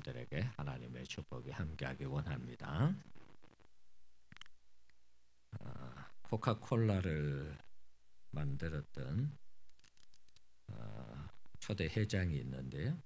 여러분들에게 하나님의 축복이 함께하기 원합니다. 코카콜라를 만들었던 초대 회장이 있는데요.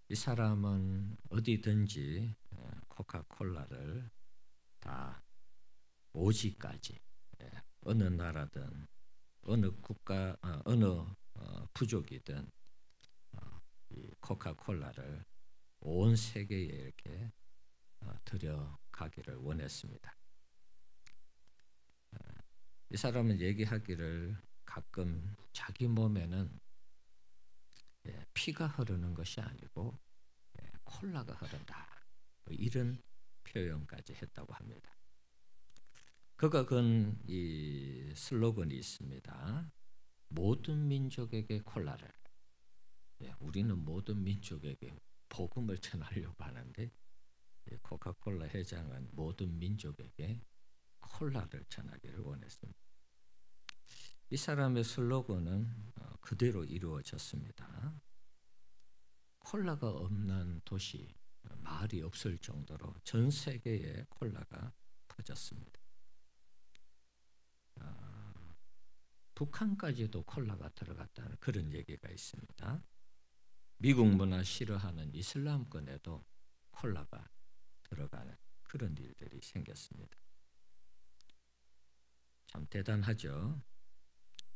이 사람은 어디든지 코카콜라를 다 오지까지 어느 나라든 어느 국가 어느 부족이든 이 코카콜라를 온 세계에 이렇게 들여가기를 원했습니다. 이 사람은 얘기하기를 가끔 자기 몸에는 피가 흐르는 것이 아니고 콜라가 흐른다, 이런 표현까지 했다고 합니다. 그가 건 이 슬로건이 있습니다. 모든 민족에게 콜라를. 우리는 모든 민족에게 복음을 전하려고 하는데 코카콜라 회장은 모든 민족에게 콜라를 전하기를 원했습니다. 이 사람의 슬로건은 그대로 이루어졌습니다. 콜라가 없는 도시, 마을이 없을 정도로 전 세계에 콜라가 퍼졌습니다. 북한까지도 콜라가 들어갔다는 그런 얘기가 있습니다. 미국 문화 싫어하는 이슬람권에도 콜라가 들어가는 그런 일들이 생겼습니다. 참 대단하죠.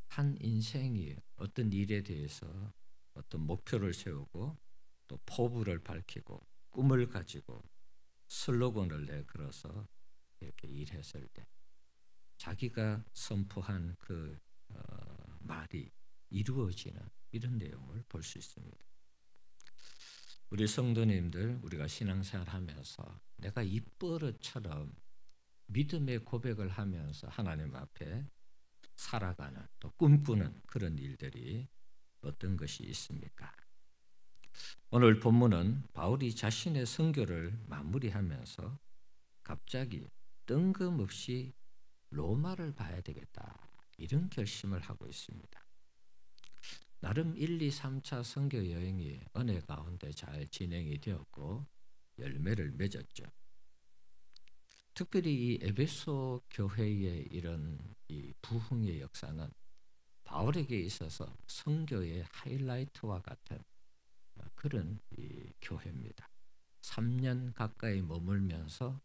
한 인생이 어떤 일에 대해서 어떤 목표를 세우고 또 포부를 밝히고 꿈을 가지고 슬로건을 내걸어서 이렇게 일했을 때 자기가 선포한 그 말이 이루어지는 이런 내용을 볼 수 있습니다. 우리 성도님들, 우리가 신앙생활 하면서 내가 입버릇처럼 믿음의 고백을 하면서 하나님 앞에 살아가는 또 꿈꾸는 그런 일들이 어떤 것이 있습니까? 오늘 본문은 바울이 자신의 선교를 마무리하면서 갑자기 뜬금없이 로마를 봐야 되겠다, 이런 결심을 하고 있습니다. 나름 1, 2, 3차 선교 여행이 은혜 가운데 잘 진행이 되었고 열매를 맺었죠. 특별히 이 에베소 교회의 이런 이 부흥의 역사는 바울에게 있어서 선교의 하이라이트와 같은 그런 이 교회입니다. 3년 가까이 머물면서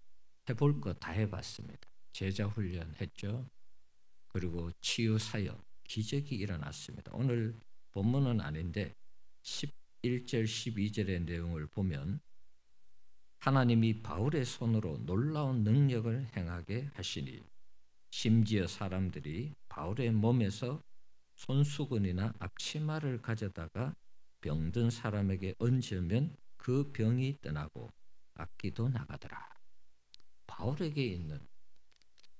해볼 거 다 해봤습니다. 제자 훈련 했죠. 그리고 치유 사역, 기적이 일어났습니다. 오늘 본문은 아닌데 11절 12절의 내용을 보면 하나님이 바울의 손으로 놀라운 능력을 행하게 하시니 심지어 사람들이 바울의 몸에서 손수건이나 앞치마를 가져다가 병든 사람에게 얹으면 그 병이 떠나고 악기도 나가더라. 바울에게 있는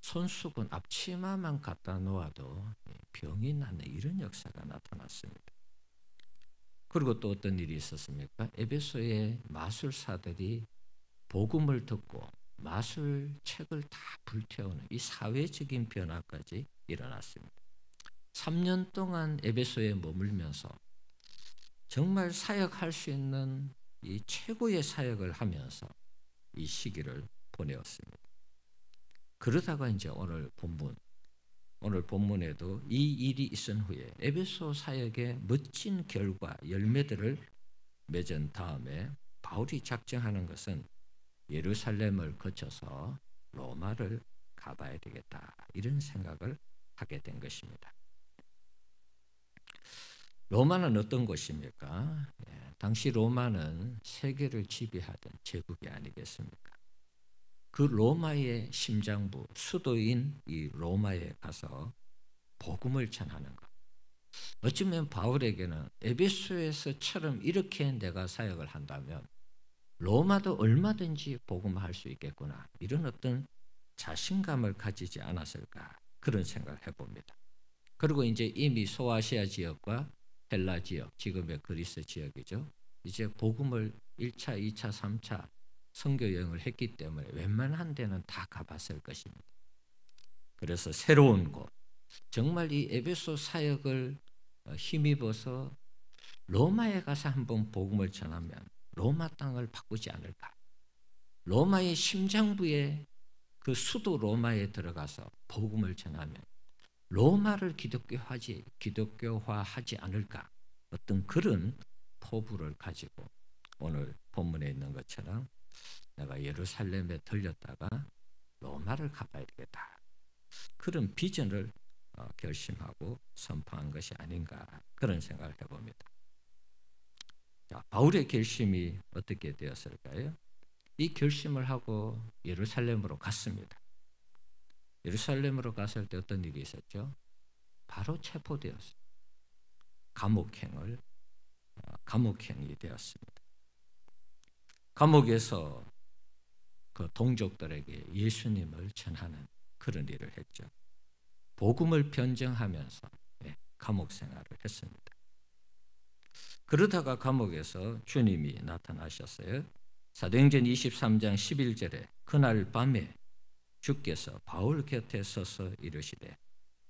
손수건, 앞치마만 갖다 놓아도 병이 낫는 이런 역사가 나타났습니다. 그리고 또 어떤 일이 있었습니까? 에베소의 마술사들이 복음을 듣고 마술책을 다 불태우는 이 사회적인 변화까지 일어났습니다. 3년 동안 에베소에 머물면서 정말 사역할 수 있는 이 최고의 사역을 하면서 이 시기를 보내었습니다. 그러다가 이제 오늘 본문에도 이 일이 있은 후에 에베소 사역의 멋진 결과, 열매들을 맺은 다음에 바울이 작정하는 것은 예루살렘을 거쳐서 로마를 가봐야 되겠다, 이런 생각을 하게 된 것입니다. 로마는 어떤 곳입니까? 당시 로마는 세계를 지배하던 제국이 아니겠습니까? 그 로마의 심장부, 수도인 이 로마에 가서 복음을 전하는 것. 어쩌면 바울에게는 에베소에서처럼 이렇게 내가 사역을 한다면 로마도 얼마든지 복음할 수 있겠구나, 이런 어떤 자신감을 가지지 않았을까, 그런 생각을 해봅니다. 그리고 이제 이미 소아시아 지역과 헬라 지역, 지금의 그리스 지역이죠. 이제 복음을 1차, 2차, 3차 선교 여행을 했기 때문에 웬만한 데는 다 가봤을 것입니다. 그래서 새로운 곳, 정말 이 에베소 사역을 힘입어서 로마에 가서 한번 복음을 전하면 로마 땅을 바꾸지 않을까? 로마의 심장부에 그 수도 로마에 들어가서 복음을 전하면 로마를 기독교화하지 않을까? 어떤 그런 포부를 가지고 오늘 본문에 있는 것처럼 내가 예루살렘에 들렸다가 로마를 가봐야 되겠다. 그런 비전을 결심하고 선포한 것이 아닌가 그런 생각을 해봅니다. 자, 바울의 결심이 어떻게 되었을까요? 이 결심을 하고 예루살렘으로 갔습니다. 예루살렘으로 갔을 때 어떤 일이 있었죠? 바로 체포되었어요. 감옥행이 되었습니다. 감옥에서 그 동족들에게 예수님을 전하는 그런 일을 했죠. 복음을 변증하면서 감옥 생활을 했습니다. 그러다가 감옥에서 주님이 나타나셨어요. 사도행전 23장 11절에 그날 밤에 주께서 바울 곁에 서서 이르시되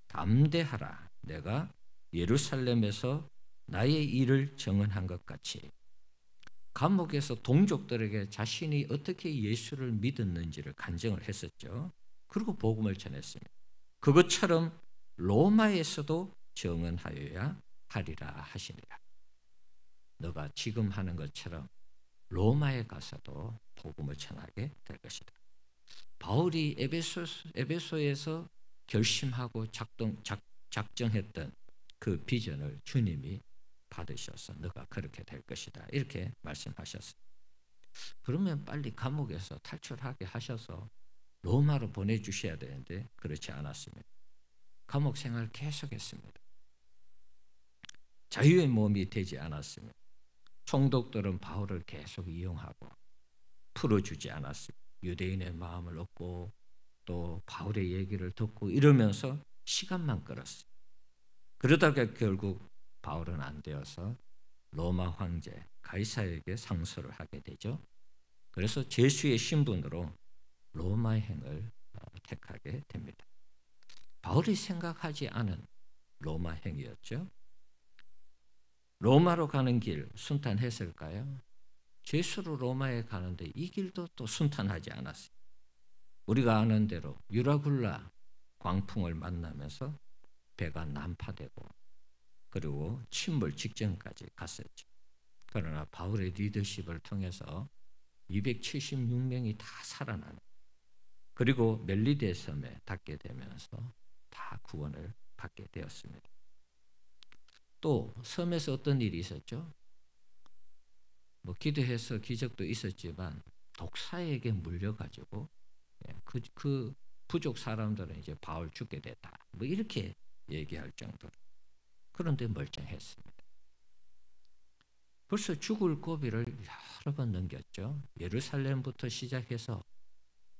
담대하라 내가 예루살렘에서 나의 일을 증언한 것 같이 감옥에서 동족들에게 자신이 어떻게 예수를 믿었는지를 간증을 했었죠. 그리고 복음을 전했습니다. 그것처럼 로마에서도 증언하여야 하리라 하시니라. 너가 지금 하는 것처럼 로마에 가서도 복음을 전하게 될 것이다. 바울이 에베소에서 결심하고 작정했던 그 비전을 주님이 받으셔서 너가 그렇게 될 것이다. 이렇게 말씀하셨어요. 그러면 빨리 감옥에서 탈출하게 하셔서 로마로 보내주셔야 되는데 그렇지 않았습니다. 감옥 생활 계속했습니다. 자유의 몸이 되지 않았습니다. 총독들은 바울을 계속 이용하고 풀어주지 않았습니다. 유대인의 마음을 얻고 또 바울의 얘기를 듣고 이러면서 시간만 끌었어요. 그러다가 결국 바울은 안 되어서 로마 황제 가이사에게 상소를 하게 되죠. 그래서 제수의 신분으로 로마행을 택하게 됩니다. 바울이 생각하지 않은 로마행이었죠. 로마로 가는 길 순탄했을까요? 제수로 로마에 가는데 이 길도 또 순탄하지 않았어요. 우리가 아는 대로 유라굴라 광풍을 만나면서 배가 난파되고 그리고 침몰 직전까지 갔었죠. 그러나 바울의 리더십을 통해서 276명이 다 살아나는 그리고 멜리데 섬에 닿게 되면서 다 구원을 받게 되었습니다. 또 섬에서 어떤 일이 있었죠? 기도해서 기적도 있었지만 독사에게 물려가지고 그 부족 사람들은 이제 바울 죽게 됐다. 이렇게 얘기할 정도로. 그런데 멀쩡했습니다. 벌써 죽을 고비를 여러 번 넘겼죠. 예루살렘부터 시작해서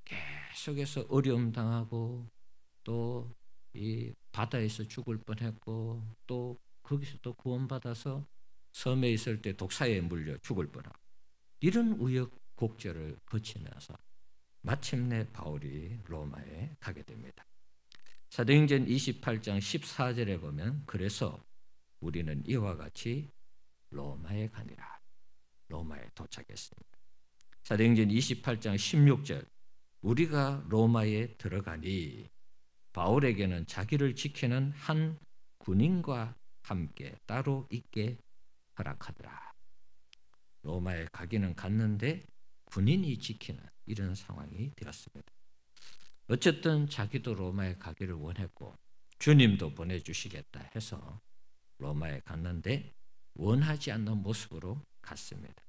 계속해서 어려움 당하고 또 이 바다에서 죽을 뻔했고 또 거기서 또 구원받아서 섬에 있을 때 독사에 물려 죽을 뻔하고 이런 우여곡절을 거치면서 마침내 바울이 로마에 가게 됩니다. 사도행전 28장 14절에 보면 그래서 우리는 이와 같이 로마에 가니라. 로마에 도착했습니다. 사도행전 28장 16절 우리가 로마에 들어가니 바울에게는 자기를 지키는 한 군인과 함께 따로 있게 허락하더라. 로마에 가기는 갔는데 군인이 지키는 이런 상황이 되었습니다. 어쨌든 자기도 로마에 가기를 원했고 주님도 보내주시겠다 해서 로마에 갔는데 원하지 않는 모습으로 갔습니다.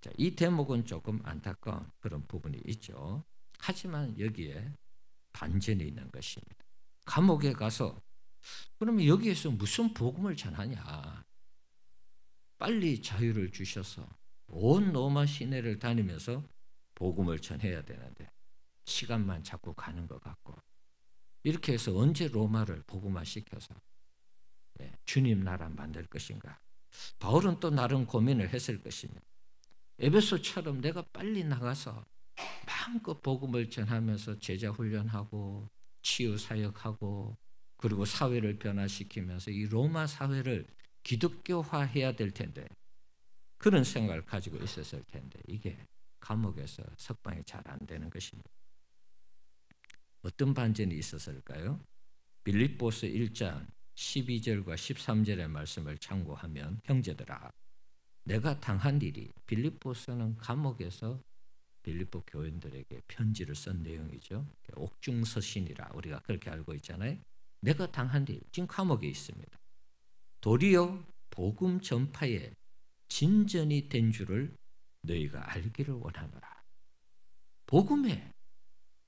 자, 이 대목은 조금 안타까운 그런 부분이 있죠. 하지만 여기에 반전이 있는 것입니다. 감옥에 가서 그러면 여기에서 무슨 복음을 전하냐? 빨리 자유를 주셔서 온 로마 시내를 다니면서 복음을 전해야 되는데 시간만 자꾸 가는 것 같고 이렇게 해서 언제 로마를 복음화시켜서 주님 나라 만들 것인가? 바울은 또 나름 고민을 했을 것입니다. 에베소처럼 내가 빨리 나가서 마음껏 복음을 전하면서 제자 훈련하고 치유 사역하고 그리고 사회를 변화시키면서 이 로마 사회를 기독교화해야 될 텐데 그런 생각을 가지고 있었을 텐데 이게 감옥에서 석방이 잘 안 되는 것입니다. 어떤 반전이 있었을까요? 빌립보서 1장 12절과 13절의 말씀을 참고하면 형제들아 내가 당한 일이 빌립보서는 감옥에서 빌립보 교인들에게 편지를 쓴 내용이죠. 옥중서신이라 우리가 그렇게 알고 있잖아요. 내가 당한 일 지금 감옥에 있습니다. 도리어 복음 전파에 진전이 된 줄을 너희가 알기를 원하노라. 복음에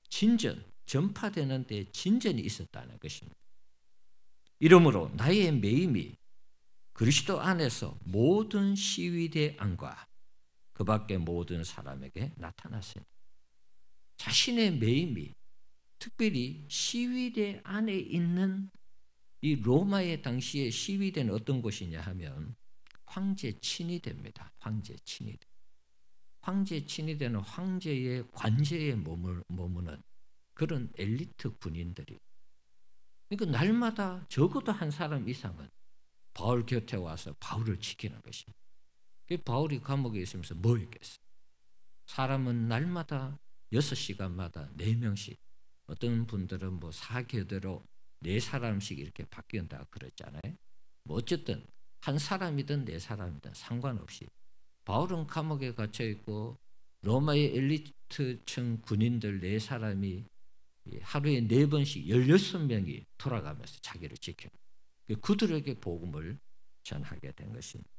진전, 전파되는 데 진전이 있었다는 것입니다. 이러므로 나의 매임이 그리스도 안에서 모든 시위대 안과 그 밖의 모든 사람에게 나타났습니다. 자신의 매임이 특별히 시위대 안에 있는 이 로마의 당시의 시위대는 어떤 곳이냐 하면 황제 친위대입니다. 황제 친위대. 황제 친위대는 황제의 관제에 머무는 그런 엘리트 군인들이 그러니까 날마다 적어도 한 사람 이상은 바울 곁에 와서 바울을 지키는 것입니다. 바울이 감옥에 있으면서 뭐 했겠어요? 사람은 날마다 6시간마다 4명씩 어떤 분들은 뭐 4교대로 4사람씩 이렇게 바뀐다 그랬잖아요. 뭐 어쨌든 한 사람이든 4사람이든 상관없이 바울은 감옥에 갇혀 있고 로마의 엘리트층 군인들 4사람이 하루에 4번씩 16명이 돌아가면서 자기를 지켜요. 그들에게 복음을 전하게 된 것입니다.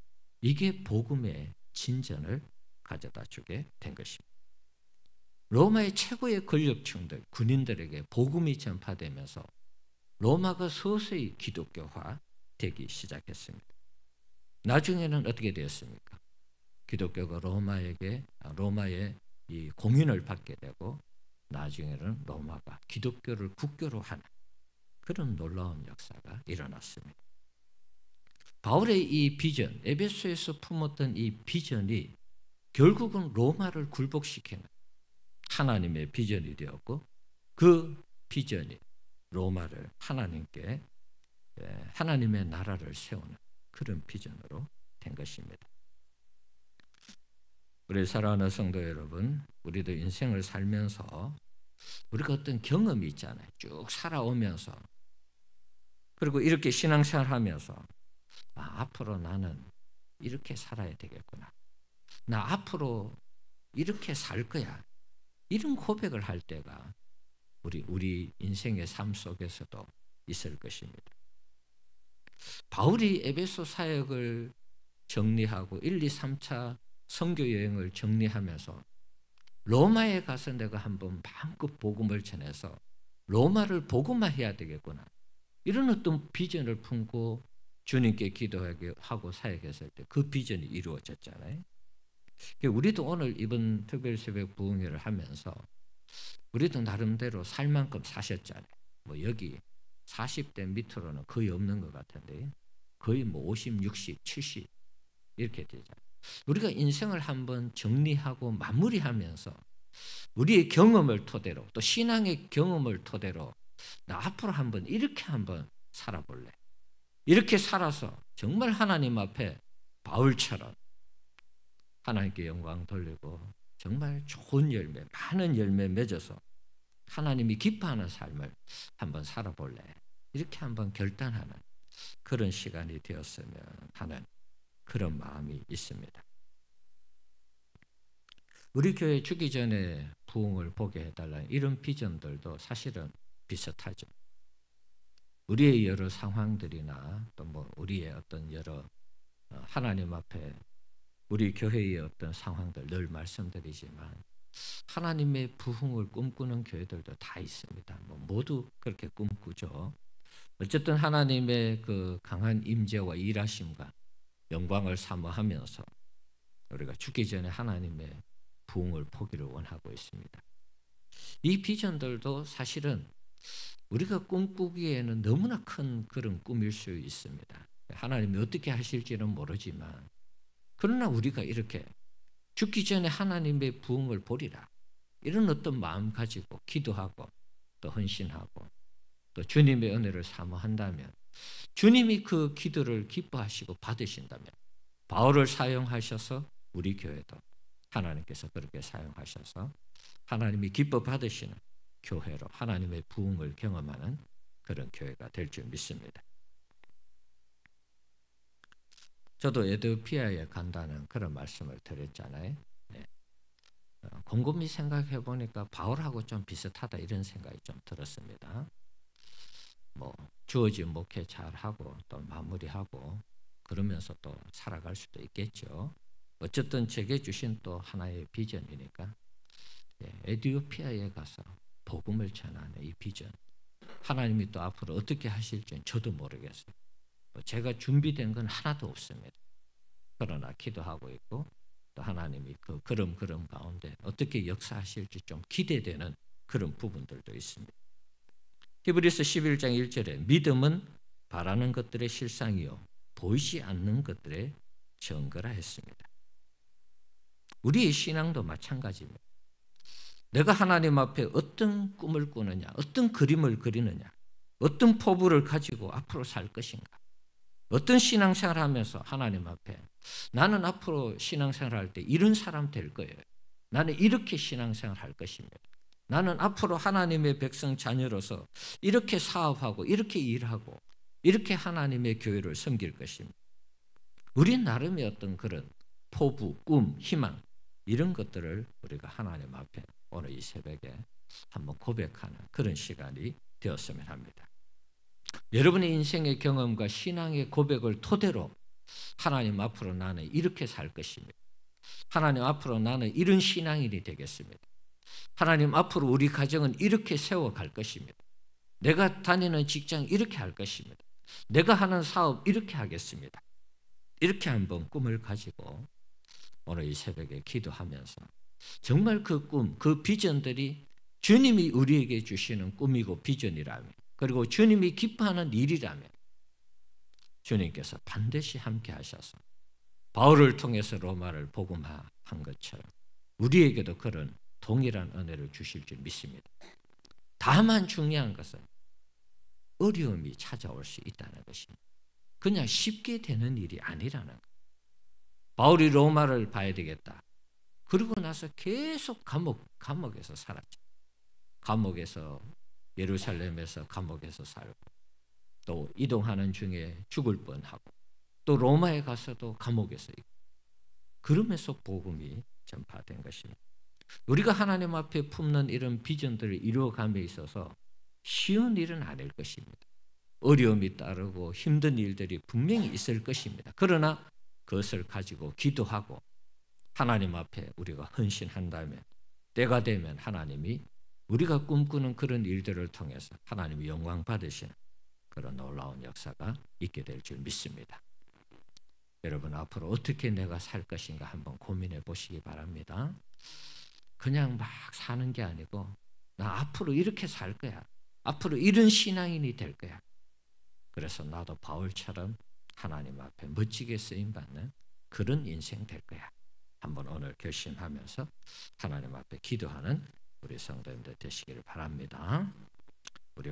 이게 복음의 진전을 가져다 주게 된 것입니다. 로마의 최고의 권력층들, 군인들에게 복음이 전파되면서 로마가 서서히 기독교화 되기 시작했습니다. 나중에는 어떻게 되었습니까? 기독교가 로마의 이 공인을 받게 되고 나중에는 로마가 기독교를 국교로 하는 그런 놀라운 역사가 일어났습니다. 바울의 이 비전, 에베소에서 품었던 이 비전이 결국은 로마를 굴복시키는 하나님의 비전이 되었고 그 비전이 로마를 하나님의 나라를 세우는 그런 비전으로 된 것입니다. 우리 사랑하는 성도 여러분, 우리도 인생을 살면서 우리가 어떤 경험이 있잖아요. 쭉 살아오면서 그리고 이렇게 신앙생활 하면서 앞으로 나는 이렇게 살아야 되겠구나. 나 앞으로 이렇게 살 거야. 이런 고백을 할 때가 우리 인생의 삶 속에서도 있을 것입니다. 바울이 에베소 사역을 정리하고 1, 2, 3차 선교 여행을 정리하면서 로마에 가서 내가 한번 마음껏 복음을 전해서 로마를 복음화해야 되겠구나. 이런 어떤 비전을 품고 주님께 기도하고 사역했을 때 그 비전이 이루어졌잖아요. 우리도 오늘 이번 특별 새벽 부흥회를 하면서 우리도 나름대로 살 만큼 사셨잖아요. 뭐 여기 40대 밑으로는 거의 없는 것 같은데 거의 뭐 50, 60, 70 이렇게 되잖아요. 우리가 인생을 한번 정리하고 마무리하면서 우리의 경험을 토대로 또 신앙의 경험을 토대로 나 앞으로 이렇게 한번 살아볼래. 이렇게 살아서 정말 하나님 앞에 바울처럼 하나님께 영광 돌리고 정말 좋은 열매, 많은 열매 맺어서 하나님이 기뻐하는 삶을 한번 살아볼래. 이렇게 한번 결단하는 그런 시간이 되었으면 하는 그런 마음이 있습니다. 우리 교회 주기 전에 부흥을 보게 해달라는 이런 비전들도 사실은 비슷하죠. 우리의 여러 상황들이나 또 뭐 우리의 어떤 여러 하나님 앞에 우리 교회의 어떤 상황들 늘 말씀드리지만 하나님의 부흥을 꿈꾸는 교회들도 다 있습니다. 모두 그렇게 꿈꾸죠. 어쨌든 하나님의 그 강한 임재와 일하심과 영광을 사모하면서 우리가 죽기 전에 하나님의 부흥을 보기를 원하고 있습니다. 이 비전들도 사실은 우리가 꿈꾸기에는 너무나 큰 그런 꿈일 수 있습니다. 하나님이 어떻게 하실지는 모르지만 그러나 우리가 이렇게 죽기 전에 하나님의 부흥을 보리라 이런 어떤 마음 가지고 기도하고 또 헌신하고 또 주님의 은혜를 사모한다면 주님이 그 기도를 기뻐하시고 받으신다면 바울을 사용하셔서 우리 교회도 하나님께서 그렇게 사용하셔서 하나님이 기뻐 받으시는 교회로 하나님의 부흥을 경험하는 그런 교회가 될 줄 믿습니다. 저도 에티오피아에 간다는 그런 말씀을 드렸잖아요. 네. 곰곰이 생각해 보니까 바울하고 좀 비슷하다 이런 생각이 좀 들었습니다. 뭐 주어진 목회 잘하고 또 마무리하고 그러면서 또 살아갈 수도 있겠죠. 어쨌든 제게 주신 또 하나의 비전이니까 에티오피아에 가서 복음을 전하는 이 비전, 하나님이 또 앞으로 어떻게 하실지는 저도 모르겠어요. 제가 준비된 건 하나도 없습니다. 그러나 기도하고 있고 또 하나님이 그 걸음 가운데 어떻게 역사하실지 좀 기대되는 그런 부분들도 있습니다. 히브리서 11장 1절에 믿음은 바라는 것들의 실상이요 보이지 않는 것들의 증거라 했습니다. 우리의 신앙도 마찬가지입니다. 내가 하나님 앞에 어떤 꿈을 꾸느냐, 어떤 그림을 그리느냐, 어떤 포부를 가지고 앞으로 살 것인가, 어떤 신앙생활을 하면서 하나님 앞에 나는 앞으로 신앙생활을 할 때 이런 사람 될 거예요. 나는 이렇게 신앙생활을 할 것입니다. 나는 앞으로 하나님의 백성 자녀로서 이렇게 사업하고 이렇게 일하고 이렇게 하나님의 교회를 섬길 것입니다. 우리 나름의 어떤 그런 포부, 꿈, 희망 이런 것들을 우리가 하나님 앞에 오늘 이 새벽에 한번 고백하는 그런 시간이 되었으면 합니다. 여러분의 인생의 경험과 신앙의 고백을 토대로 하나님 앞으로 나는 이렇게 살 것입니다. 하나님 앞으로 나는 이런 신앙인이 되겠습니다. 하나님 앞으로 우리 가정은 이렇게 세워갈 것입니다. 내가 다니는 직장 이렇게 할 것입니다. 내가 하는 사업 이렇게 하겠습니다. 이렇게 한번 꿈을 가지고 오늘 이 새벽에 기도하면서 정말 그 꿈, 그 비전들이 주님이 우리에게 주시는 꿈이고 비전이라면 그리고 주님이 기뻐하는 일이라면 주님께서 반드시 함께 하셔서 바울을 통해서 로마를 복음화한 것처럼 우리에게도 그런 동일한 은혜를 주실 줄 믿습니다. 다만 중요한 것은 어려움이 찾아올 수 있다는 것입니다. 그냥 쉽게 되는 일이 아니라는 것. 바울이 로마를 봐야 되겠다. 그러고 나서 계속 감옥에서 살았죠. 감옥에서 예루살렘에서 감옥에서 살고 또 이동하는 중에 죽을 뻔하고 또 로마에 가서도 감옥에서 있고 그러면서 복음이 전파된 것입니다. 우리가 하나님 앞에 품는 이런 비전들을 이루어감에 있어서 쉬운 일은 아닐 것입니다. 어려움이 따르고 힘든 일들이 분명히 있을 것입니다. 그러나 그것을 가지고 기도하고 하나님 앞에 우리가 헌신한다면 때가 되면 하나님이 우리가 꿈꾸는 그런 일들을 통해서 하나님이 영광 받으시는 그런 놀라운 역사가 있게 될 줄 믿습니다. 여러분 앞으로 어떻게 내가 살 것인가 한번 고민해 보시기 바랍니다. 그냥 막 사는 게 아니고 나 앞으로 이렇게 살 거야. 앞으로 이런 신앙인이 될 거야. 그래서 나도 바울처럼 하나님 앞에 멋지게 쓰임받는 그런 인생 될 거야. 한번 오늘 결심하면서 하나님 앞에 기도하는 우리 성도님들 되시기를 바랍니다. 우리